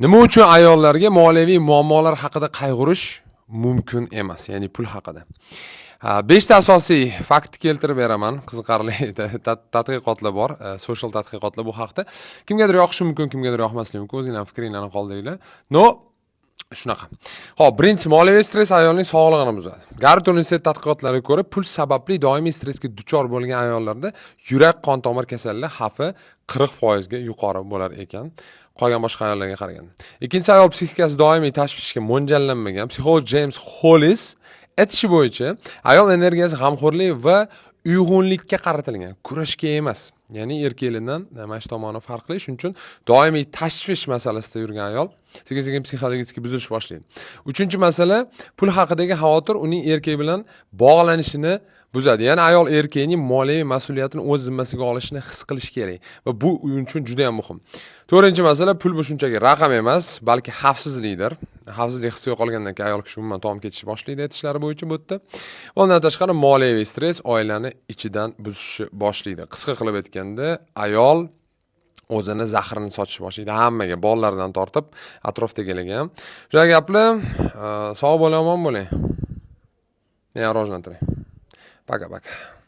Nima uchun ayollarga moliyaviy muammolar haqida qayg'urish mumkin emas, ya'ni pul haqida? 5 ta asosiy fakt keltirib beraman. Qiziqarli tadqiqotlar bor, social tadqiqotlar bu haqda. Kimgadir yoqishi mumkin, kimgadir yoqmasligi mumkin. O'zingizning fikringizni qoldiringlar. Shunaqa. Xo'p, birinchi moliyaviy stress ayolning sog'lig'ini buzadi. Garvard universiteti tadqiqotlariga ko'ra, pul sababli doimiy stressga duchor bo'lgan ayollarda yurak qon tomir kasalliklari xavfi 40% ga yuqori bo'lar ekan, qolgan boshqa ayollarga qaraganda. Ikkinchi, ayol psixikasi doimiy tashvishga mo'ljallanmagan. Psixolog James Hollis aytishi bo'yicha, ayol energiyasi g'amxo'rlik va uyg'unlikka qaratilgan, kurashga emas. Ya'ni erkaklardan mana shu tomoni farqli. Shuning uchun doimiy tashvish masalasida yurgan ayol sekin-sekin psixologik buzilish boshlaydi. Uchinchi masala, pul haqidagi xavotir uning erkak bilan bog'lanishini buzadi. Ya'ni ayol erkakning moliyaviy mas'uliyatini o'z zimmasiga olishini his qilishi kerak va bu uning uchun juda ham muhim. To'rtinchi masala, pul bu shunchaki raqam emas, balki xavfsizlikdir. Xavfsizlik hissi yo'qolgandan keyin ayol kishi umuman tom ketishni boshlaydi aytishlari bo'yicha bu yerda. Undan tashqari moliyaviy stress oilani ichidan buzishni boshlaydi. Qisqa qilib aytganda, ayol o'zini zahrini sochish boshlaydi hammaga, bolalardan tortib atrofdagilarga ham. Shunaqa gaplar, sog' bo'ling, omon bo'ling. Meni rivojlantiring. Пока-пока.